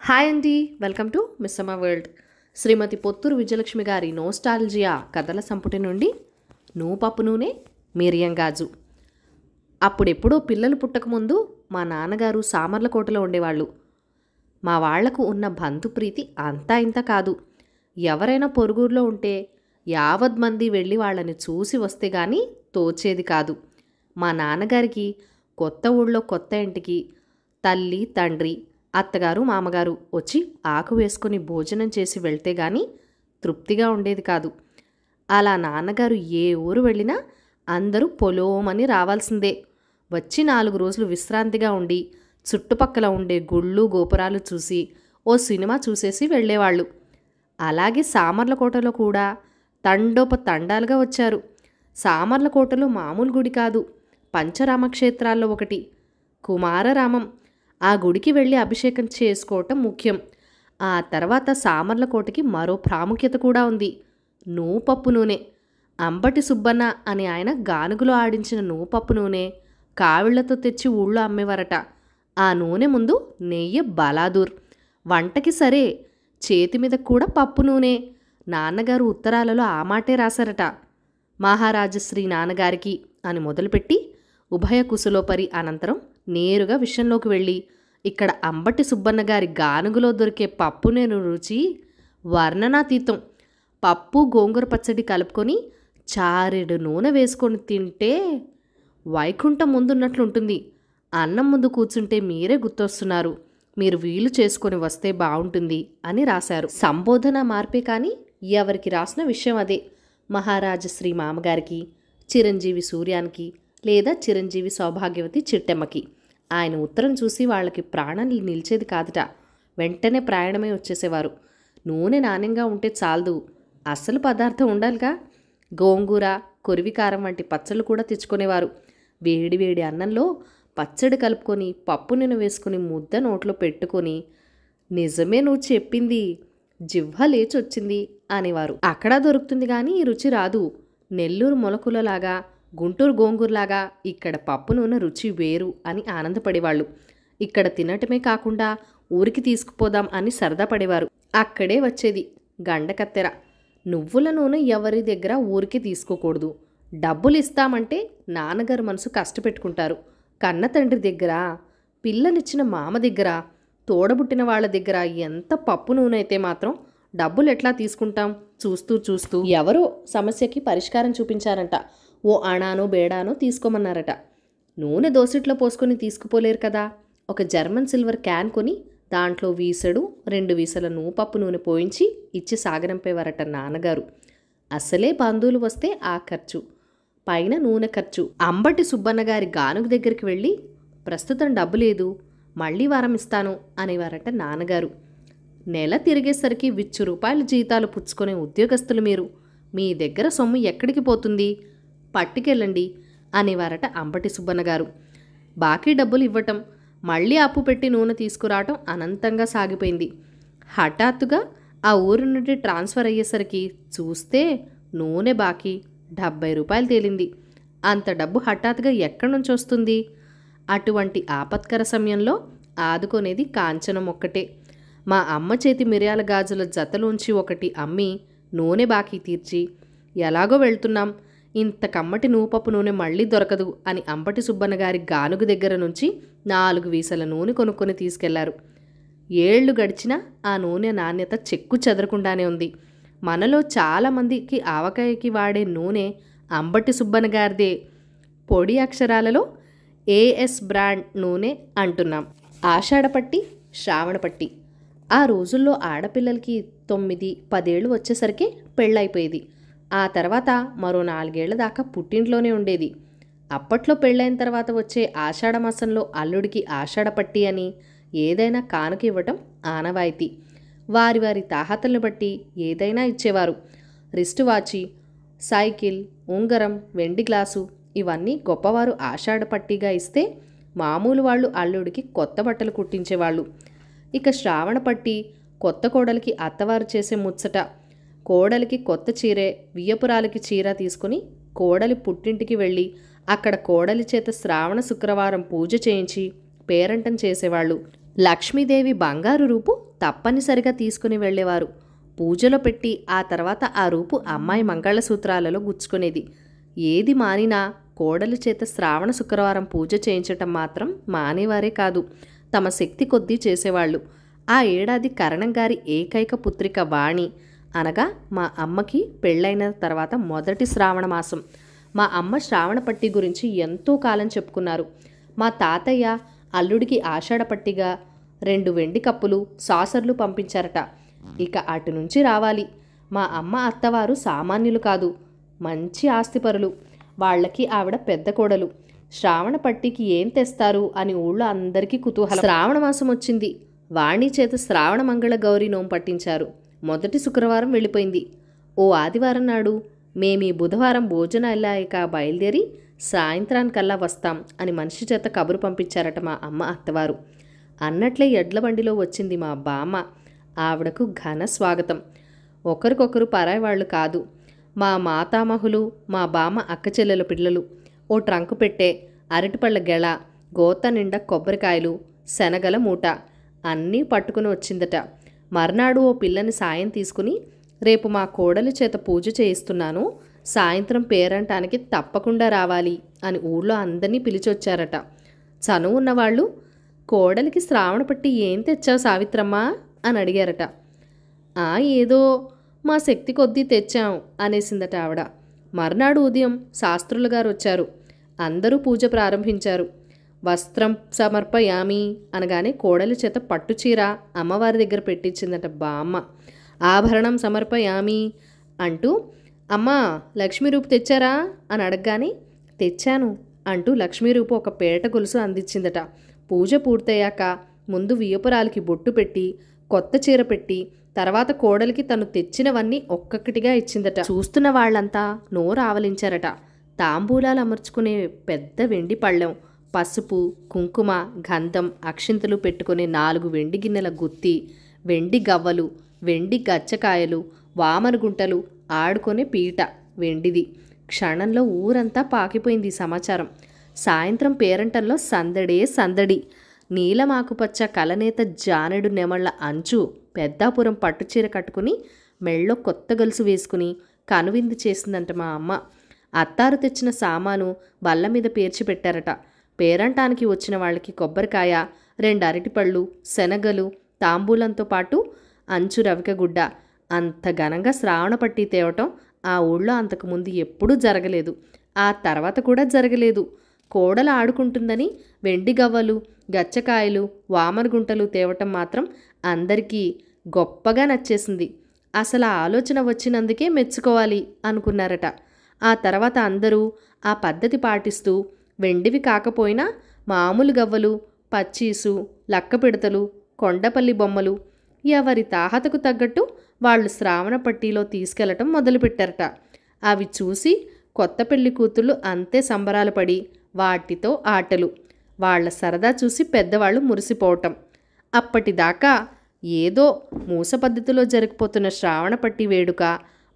Hi అండి, welcome to Missamma world. శ్రీమతి పొత్తూరు విజయలక్ష్మి గారి nostalgia కథల సంపుటి నుండి నూపప్పు నూనె మిరియం గాజు. అప్పుడెప్పుడో పిల్లలు పుట్టకముందు మా నాన్నగారు సామర్లకోటలో ఉండేవాళ్ళు. మా వాళ్లకు ఉన్న బంధుప్రీతి అంతా ఇంత కాదు. ఎవరైనా పొరుగురులో ఉంటే యావత్ మంది వెళ్ళి వాళ్ళని చూసి వస్తే గానీ తోచేది కాదు. మా నాన్నగారికి కొత్త ఊళ్ళో కొత్త ఇంటికి తల్లి, తండ్రి, అత్తగారు, మామగారు వచ్చి ఆకు వేసుకుని భోజనం చేసి వెళ్తే గాని తృప్తిగా ఉండేది కాదు. అలా నాన్నగారు ఏ ఊరు వెళ్ళినా అందరూ పొలోమని రావాల్సిందే. వచ్చి 4 రోజులు విశ్రాంతిగా ఉండి చుట్టుపక్కల ఉండే గుళ్ళు గోపురాలు చూసి ఓ సినిమా చూసేసి వెళ్ళేవాళ్ళు. అలాగే సామర్లకోటలో కూడా తండోపతండాలుగా వచ్చారు. సామర్లకోటలో మామూలు గుడి కాదు, పంచరామక్షేత్రాల్లో ఒకటి కుమారరామం. ఆ గుడికి వెళ్ళి అభిషేకం చేసుకోవటం ముఖ్యం. ఆ తర్వాత సామర్లకోటకి మరో ప్రాముఖ్యత కూడా ఉంది, నూపప్పు నూనె. అంబటి సుబ్బన్న అని ఆయన గానుగులో ఆడించిన నూపప్పు నూనె కావిళ్లతో తెచ్చి ఊళ్ళో అమ్మేవారట. ఆ నూనె ముందు నెయ్యి బలాదూర్. వంటకి సరే, చేతి మీద కూడా పప్పు నూనె. నాన్నగారు ఉత్తరాలలో ఆ మాటే రాశారట. మహారాజశ్రీ నాన్నగారికి అని మొదలుపెట్టి ఉభయ కుశలోపరి అనంతరం నేరుగా విషయంలోకి వెళ్ళి ఇక్కడ అంబటి సుబ్బన్న గారి గానుగులో దొరికే పప్పు నేను రుచి వర్ణనాతీతం. పప్పు గోంగూర పచ్చడి కలుపుకొని చారెడు నూనె వేసుకొని తింటే వైకుంఠం ముందున్నట్లుంటుంది. అన్నం ముందు కూర్చుంటే మీరే గుర్తొస్తున్నారు. మీరు వీలు చేసుకొని వస్తే బాగుంటుంది అని రాశారు. సంబోధన మార్పే కానీ ఎవరికి రాసిన విషయం అదే. మహారాజశ్రీ మామగారికి, చిరంజీవి సూర్యానికి లేదా చిరంజీవి సౌభాగ్యవతి చిట్టెమ్మకి. ఆయన ఉత్తరం చూసి వాళ్ళకి ప్రాణం నిలిచేది కాదుట. వెంటనే ప్రయాణమై వచ్చేసేవారు. నూనె నాణ్యంగా ఉంటే చాలదు, అసలు పదార్థం ఉండాలిగా. గోంగూర, కొరివికారం వంటి పచ్చళ్ళు కూడా తెచ్చుకునేవారు. వేడి వేడి అన్నంలో పచ్చడి కలుపుకొని పప్పు నూనె వేసుకుని ముద్ద నోట్లో పెట్టుకొని నిజమే నువ్వు చెప్పింది, జివ్వ లేచొచ్చింది అనేవారు. అక్కడ దొరుకుతుంది కానీ ఈ రుచి రాదు. నెల్లూరు మొలకలలాగా, గుంటూరు గోంగూరలాగా ఇక్కడ పప్పు నూనె రుచి వేరు అని ఆనందపడేవాళ్ళు. ఇక్కడ తినటమే కాకుండా ఊరికి తీసుకుపోదాం అని సరదా పడేవారు. అక్కడే వచ్చేది గండకత్తెర. నువ్వుల నూనె ఎవరి దగ్గర ఊరికి తీసుకోకూడదు. డబ్బులు ఇస్తామంటే నాన్నగారు మనసు కష్టపెట్టుకుంటారు. కన్న తండ్రి దగ్గర, పిల్లనిచ్చిన మామ దగ్గర, తోడబుట్టిన వాళ్ళ దగ్గర ఎంత పప్పు నూనె అయితే మాత్రం డబ్బులు ఎట్లా తీసుకుంటాం? చూస్తూ చూస్తూ ఎవరో సమస్యకి పరిష్కారం చూపించారంట. ఓ అణానో బేడానో తీసుకోమన్నారట. నూనె దోసిట్లో పోసుకొని తీసుకుపోలేరు కదా. ఒక జర్మన్ సిల్వర్ క్యాన్ కొని దాంట్లో వీసడు 2 వీసల నూపప్పు నూనె పోయించి ఇచ్చి సాగనంపేవారట నాన్నగారు. అసలే బంధువులు వస్తే ఆ ఖర్చు, పైన నూనె ఖర్చు. అంబటి సుబ్బన్న గారి గానుగు దగ్గరికి వెళ్ళి ప్రస్తుతం డబ్బు లేదు, మళ్ళీ వారం ఇస్తాను అనేవారట నాన్నగారు. నెల తిరిగేసరికి 1,000 రూపాయలు జీతాలు పుచ్చుకునే ఉద్యోగస్తులు మీరు, మీ దగ్గర సొమ్ము ఎక్కడికి పోతుంది, పట్టుకెళ్ళండి అనేవారట అంబటి సుబ్బన్న గారు. బాకీ డబ్బులు ఇవ్వటం, మళ్ళీ అప్పు పెట్టి నూనె తీసుకురావటం అనంతంగా సాగిపోయింది. హఠాత్తుగా ఆ ఊరు నుండి ట్రాన్స్ఫర్ అయ్యేసరికి చూస్తే నూనె బాకీ 70 రూపాయలు తేలింది. అంత డబ్బు హఠాత్తుగా ఎక్కడి నుంచి వస్తుంది? అటువంటి ఆపత్కర సమయంలో ఆదుకునేది కాంచనం ఒక్కటే. మా అమ్మ చేతి మిరియాల గాజుల జతలోంచి ఒకటి అమ్మి నూనె బాకీ తీర్చి, ఎలాగో వెళ్తున్నాం, ఇంత కమ్మటి నూపప్పు నూనె మళ్ళీ దొరకదు అని అంబటి సుబ్బన్న గారి గానుగు దగ్గర నుంచి 4 వీసల నూనె కొనుక్కొని తీసుకెళ్లారు. ఏళ్లు గడిచినా ఆ నూనె నాణ్యత చెక్కు చెదరకుండానే ఉంది. మనలో చాలామందికి ఆవకాయకి వాడే నూనె అంబటి సుబ్బన్న గారిదే. పొడి అక్షరాలలో ఏఎస్ బ్రాండ్ నూనె అంటున్నాం. ఆషాఢపట్టి, శ్రావణపట్టి. ఆ రోజుల్లో ఆడపిల్లలకి 9-10 ఏళ్ళు వచ్చేసరికి పెళ్ళైపోయేది. ఆ తర్వాత మరో 4 ఏళ్ల దాకా పుట్టింట్లోనే ఉండేది. అప్పట్లో పెళ్ళైన తర్వాత వచ్చే ఆషాఢమాసంలో అల్లుడికి ఆషాఢపట్టి అని ఏదైనా కానుక ఇవ్వటం ఆనవాయితీ. వారి వారి తాహతలను బట్టి ఏదైనా ఇచ్చేవారు. రిస్ట్ వాచి, సైకిల్, ఉంగరం, వెండి గ్లాసు ఇవన్నీ గొప్పవారు ఆషాఢపట్టిగా ఇస్తే మామూలు వాళ్ళు అల్లుడికి కొత్త బట్టలు కుట్టించేవాళ్ళు. ఇక శ్రావణపట్టి కొత్త కోడలికి అత్తవారు చేసే ముచ్చట. కోడలికి కొత్త చీరే, వియ్యపురాలకి చీర తీసుకుని కోడలి పుట్టింటికి వెళ్ళి అక్కడ కోడలి చేత శ్రావణ శుక్రవారం పూజ చేయించి పేరంటం చేసేవాళ్ళు. లక్ష్మీదేవి బంగారు రూపు తప్పనిసరిగా తీసుకుని వెళ్ళేవారు. పూజలో పెట్టి ఆ తర్వాత ఆ రూపు అమ్మాయి మంగళసూత్రాలలో గుచ్చుకునేది. ఏది మానినా కోడలి చేత శ్రావణ శుక్రవారం పూజ చేయించటం మాత్రం మానేవారే కాదు, తమ శక్తి కొద్దీ చేసేవాళ్ళు. ఆ ఏడాది కరణం గారి ఏకైక పుత్రిక వాణి, అనగా మా అమ్మకి పెళ్ళైన తర్వాత మొదటి శ్రావణ మాసం. మా అమ్మ శ్రావణ పట్టి గురించి ఎంతో కాలం చెప్పుకున్నారు. మా తాతయ్య అల్లుడికి ఆషాఢ పట్టిగా 2 వెండి కప్పులు సాసర్లు పంపించారట. ఇక అటు నుంచి రావాలి. మా అమ్మ అత్తవారు సామాన్యులు కాదు, మంచి ఆస్తిపరులు. వాళ్ళకి ఆవిడ పెద్ద కోడలు. శ్రావణ పట్టికి ఏం తెస్తారు అని ఊళ్ళో అందరికీ కుతూహలం. శ్రావణ మాసం వచ్చింది. వాణి చేత శ్రావణ మంగళ గౌరీ నోము పట్టించారు. మొదటి శుక్రవారం వెళ్ళిపోయింది. ఓ ఆదివారం నాడు మేమీ బుధవారం భోజనాలయ్యాక బయలుదేరి సాయంత్రానికల్లా వస్తాం అని మనిషి చేత కబురు పంపించారట మా అమ్మ అత్తవారు. అన్నట్లే ఎడ్ల బండిలో వచ్చింది మా బామ్మ. ఆవిడకు ఘన స్వాగతం. ఒకరికొకరు పరాయి వాళ్ళు కాదు. మా మాతామహులు, మా బామ్మ అక్క చెల్లెల పిల్లలు. ఓ ట్రంకు పెట్టే, అరటిపళ్ళ గెళ, గోత నిండా కొబ్బరికాయలు, శనగల మూట అన్నీ పట్టుకుని వచ్చిందట. మర్నాడు ఓ పిల్లని సాయం తీసుకుని, రేపు మా కోడలి చేత పూజ చేయిస్తున్నాను, సాయంత్రం పేరంటానికి తప్పకుండా రావాలి అని ఊళ్ళో అందరినీ పిలిచొచ్చారట. చనువు ఉన్నవాళ్ళు, కోడలికి శ్రావణ పట్టి ఏం తెచ్చావు సావిత్రమ్మ అని అడిగారట. ఏదో మా శక్తి కొద్దీ తెచ్చాం అనేసిందట ఆవిడ. మర్నాడు ఉదయం శాస్త్రులు గారు వచ్చారు. అందరూ పూజ ప్రారంభించారు. వస్త్రం సమర్పయామి అనగానే కోడలి చేత పట్టుచీర అమ్మవారి దగ్గర పెట్టించిందట బామ్మ. ఆభరణం సమర్పయామి అంటూ, అమ్మా లక్ష్మీ రూపు తెచ్చారా అని అడగగానే తెచ్చాను అంటూ లక్ష్మీ రూపు ఒక పేట గొలుసు అందించిందట. పూజ పూర్తయ్యాక ముందు వియ్యపురాలకి బొట్టు పెట్టి కొత్త చీర పెట్టి తర్వాత కోడలికి తను తెచ్చినవన్నీ ఒక్కొక్కటిగా ఇచ్చిందట. చూస్తున్న వాళ్ళంతా నోరు ఆవలించారట. తాంబూలాలు అమర్చుకునే పెద్ద వెండి పళ్ళెం, పసుపు, కుంకుమ, గంధం, అక్షింతలు పెట్టుకునే 4 వెండి గిన్నెల గుత్తి, వెండి గవ్వలు, వెండి గచ్చకాయలు, వామనగుంటలు, ఆడుకునే పీట వెండిది. క్షణంలో ఊరంతా పాకిపోయింది సమాచారం. సాయంత్రం పేరంటంలో సందడే సందడి. నీలమాకుపచ్చ కలనేత జానెడు నెమళ్ల అంచు పెద్దాపురం పట్టుచీర కట్టుకుని మెళ్ళో కొత్త గొలుసు వేసుకుని కనువిందు చేసిందంట మా అమ్మ. అత్తారు తెచ్చిన సామాను బల్ల మీద పేర్చిపెట్టారట. పేరంటానికి వచ్చిన వాళ్ళకి కొబ్బరికాయ, 2 అరటిపళ్ళు, శనగలు, తాంబూలంతో పాటు అంచు రవికగుడ్డ. అంత ఘనంగా శ్రావణ పట్టి తేవటం ఆ ఊళ్ళో అంతకుముందు ఎప్పుడూ జరగలేదు. ఆ తర్వాత కూడా జరగలేదు. కోడలు ఆడుకుంటుందని వెండి గవ్వలు, గచ్చకాయలు, వామనగుంటలు తేవటం మాత్రం అందరికీ గొప్పగా నచ్చేసింది. అసలు ఆ ఆలోచన వచ్చినందుకే మెచ్చుకోవాలి అనుకున్నారట. ఆ తర్వాత అందరూ ఆ పద్ధతి పాటిస్తూ వెండివి కాకపోయినా మామూలు గవ్వలు, పచ్చీసు, లక్కపిడతలు, కొండపల్లి బొమ్మలు ఎవరి తాహతకు తగ్గట్టు వాళ్ళు శ్రావణ పట్టీలో తీసుకెళ్లటం మొదలుపెట్టారట. అవి చూసి కొత్త పెళ్లి కూతుళ్ళు అంతే సంబరాలు పడి వాటితో ఆటలు. వాళ్ల సరదా చూసి పెద్దవాళ్ళు మురిసిపోవటం. అప్పటిదాకా ఏదో మూస పద్ధతిలో జరిగిపోతున్న శ్రావణ పట్టి వేడుక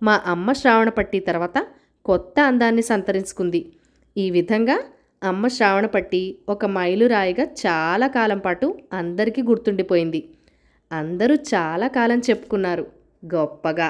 మా అమ్మ శ్రావణ పట్టి తర్వాత కొత్త అందాన్ని సంతరించుకుంది. ఈ విధంగా అమ్మ శ్రావణ పట్టి ఒక మైలురాయిగా చాలా కాలం పాటు అందరికీ గుర్తుండిపోయింది. అందరూ చాలా కాలం చెప్పుకున్నారు గొప్పగా.